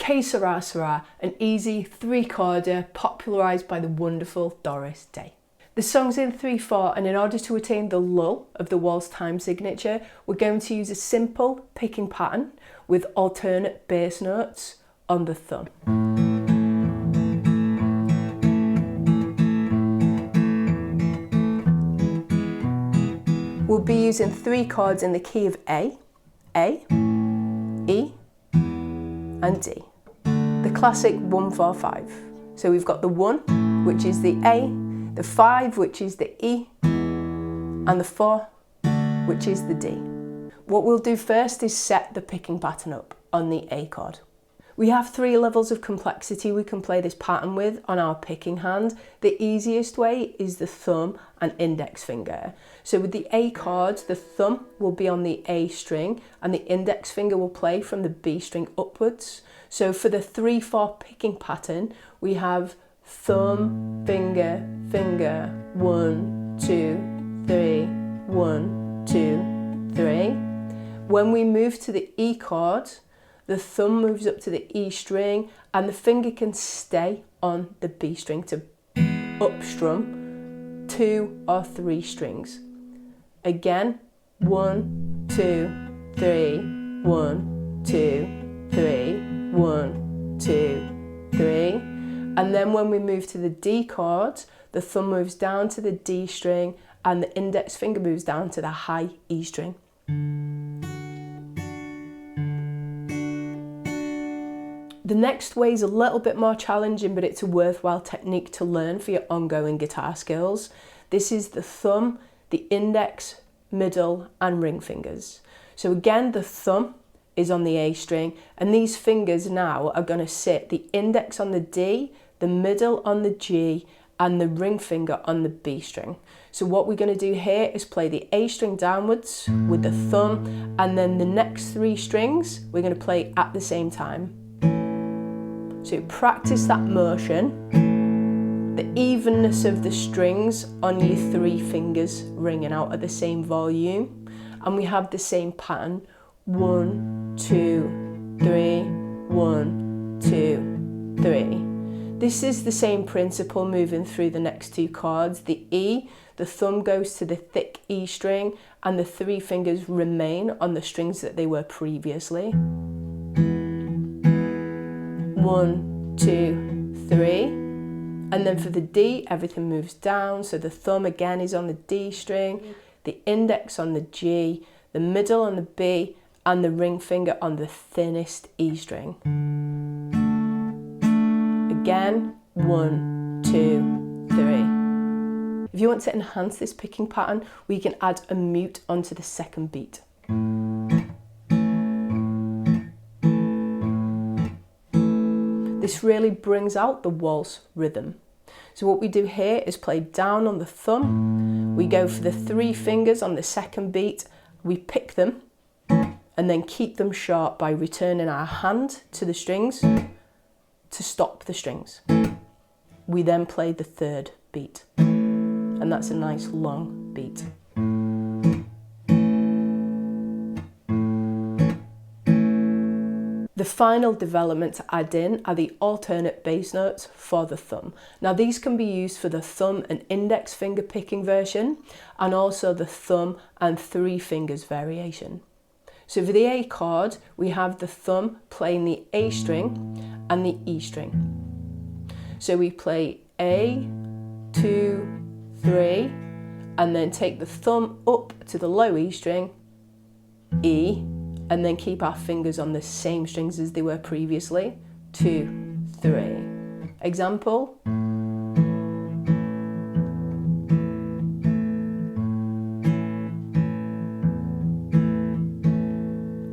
Que Sera Sera, an easy 3-chorder popularised by the wonderful Doris Day. The song's in 3/4, and in order to attain the lull of the waltz time signature, we're going to use a simple picking pattern with alternate bass notes on the thumb. We'll be using 3 chords in the key of A, E, and D. The classic 1-4-5. So we've got the 1, which is the A, the 5, which is the E, and the 4, which is the D. What we'll do first is set the picking pattern up on the A chord. We have 3 levels of complexity we can play this pattern with on our picking hand. The easiest way is the thumb and index finger. So with the A chord, the thumb will be on the A string and the index finger will play from the B string upwards. So for the 3/4 picking pattern, we have thumb, finger, finger, 1, 2, 3, 1, 2, 3. When we move to the E chord, the thumb moves up to the E string and the finger can stay on the B string to upstrum 2 or 3 strings. Again, 1, 2, 3, 1, 2, 3, 1, 2, 3. And then when we move to the D chord, the thumb moves down to the D string and the index finger moves down to the high E string. The next way is a little bit more challenging, but it's a worthwhile technique to learn for your ongoing guitar skills. This is the thumb, the index, middle, and ring fingers. So again, the thumb is on the A string, and these fingers now are going to sit the index on the D, the middle on the G, and the ring finger on the B string. So what we're going to do here is play the A string downwards with the thumb, and then the next 3 strings we're going to play at the same time. So practice that motion, the evenness of the strings on your 3 fingers ringing out at the same volume, and we have the same pattern, 1, 2, 3, 1, 2, 3. This is the same principle moving through the next 2 chords. The E, the thumb goes to the thick E string and the 3 fingers remain on the strings that they were previously. 1, 2, 3. And then for the D, everything moves down. So the thumb again is on the D string, the index on the G, the middle on the B, and the ring finger on the thinnest E string. Again, 1, 2, 3. If you want to enhance this picking pattern, we can add a mute onto the second beat. This really brings out the waltz rhythm. So what we do here is play down on the thumb, we go for the 3 fingers on the second beat, we pick them, and then keep them short by returning our hand to the strings to stop the strings. We then play the 3rd beat, and that's a nice long beat. The final development to add in are the alternate bass notes for the thumb. Now these can be used for the thumb and index finger picking version, and also the thumb and 3 fingers variation. So for the A chord, we have the thumb playing the A string and the E string. So we play A, 2, 3, and then take the thumb up to the low E string, E, and then keep our fingers on the same strings as they were previously, 2, 3. Example.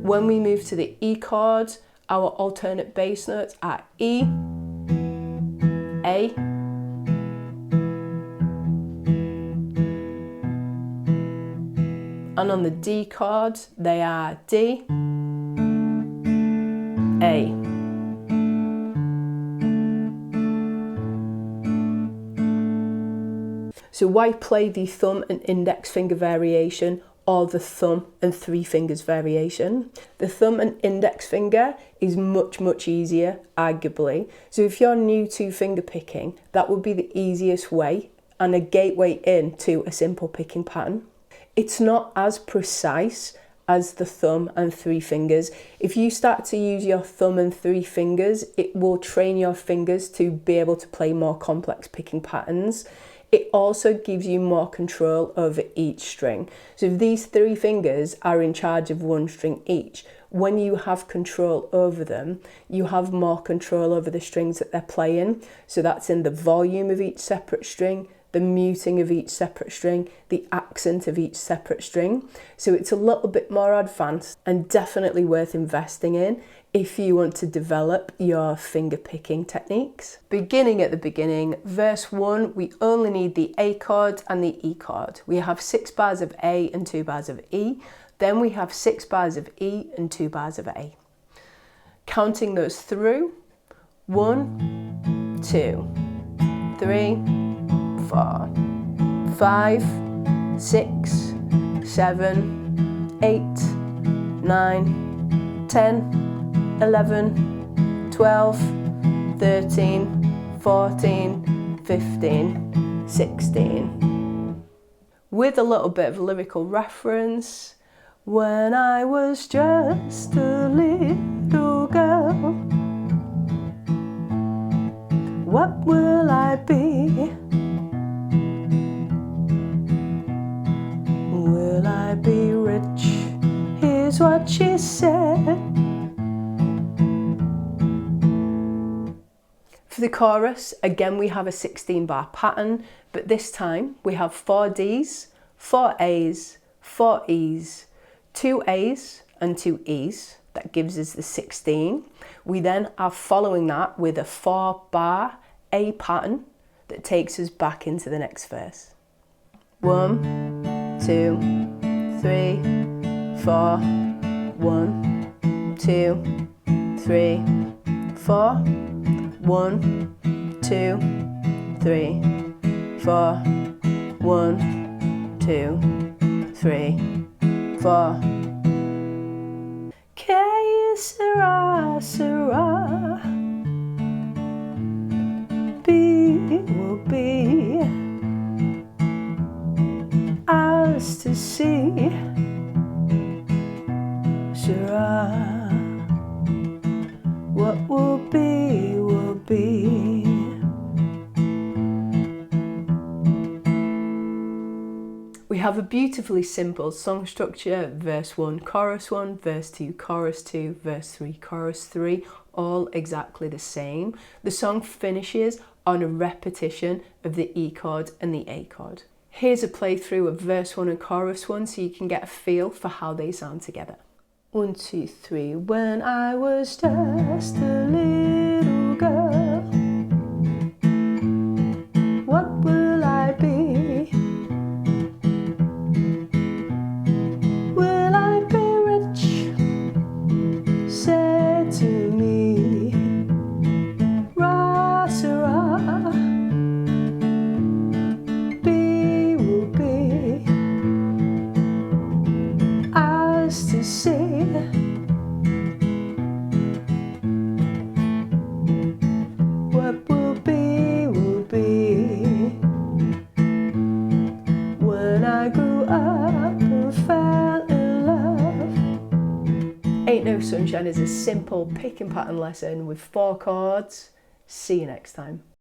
When we move to the E chord, our alternate bass notes are E, A, and on the D chord, they are D, A. So why play the thumb and index finger variation or the thumb and 3 fingers variation. The thumb and index finger is much easier, arguably. So if you're new to finger picking, that would be the easiest way and a gateway into a simple picking pattern. It's not as precise as the thumb and 3 fingers. If you start to use your thumb and 3 fingers, it will train your fingers to be able to play more complex picking patterns. It also gives you more control over each string. So if these 3 fingers are in charge of 1 string each, when you have control over them, you have more control over the strings that they're playing. So that's in the volume of each separate string, the muting of each separate string, the accent of each separate string. So it's a little bit more advanced and definitely worth investing in if you want to develop your finger picking techniques. Beginning at the beginning, verse 1, we only need the A chord and the E chord. We have 6 bars of A and 2 bars of E. Then we have 6 bars of E and 2 bars of A. Counting those through, 1, 2, 3, 4, 5, 6, 7, 8, 9, 10, 11, 12, 13, 14, 15, 16. With a little bit of lyrical reference. When I was just a little girl, what will I be? Will I be rich? Here's what she said. For the chorus, again we have a 16-bar pattern, but this time we have 4 Ds, 4 As, 4 Es, 2 A's and 2 E's. That gives us the 16. We then are following that with a 4-bar A pattern that takes us back into the next verse. 1, 2, 3, 4. 1, 2, 3, 4. 1, 2, 3, 4. 1, 2, 3, 4. Que sera, sera. Be will be ours to see. Sera. What will be will be. We have a beautifully simple song structure, verse 1, chorus 1, verse 2, chorus 2, verse 3, chorus 3, all exactly the same. The song finishes on a repetition of the E chord and the A chord. Here's a playthrough of verse 1 and chorus 1 so you can get a feel for how they sound together. 1, 2, 3. When I was just a little girl, what will I be? Will I be rich? Say to me, ra, sera. Be will be ours to see. What will be will be. When I grew up and fell in love. Ain't No Sunshine is a simple pick and pattern lesson with 4 chords. See you next time.